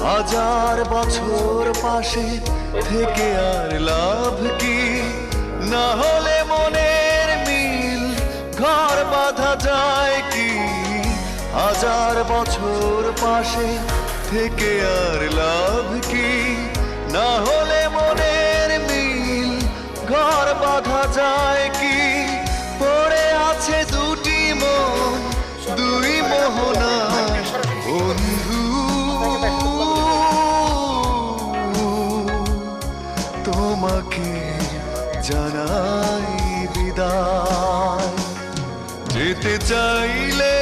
হাজার বছর পাশে থেকে আর লাভ কি? না হলে মনের মিল ঘর বাঁধা যায় কি? হাজার বছর পাশে থেকে আর লাভ কি? না হলে মনের মিল ঘর বাঁধা যায় কি? পড়ে আছে দুটি মন, দুই মোহনা বন্ধু, তোমাকে জানাই বিদায়। যেতে চাইলে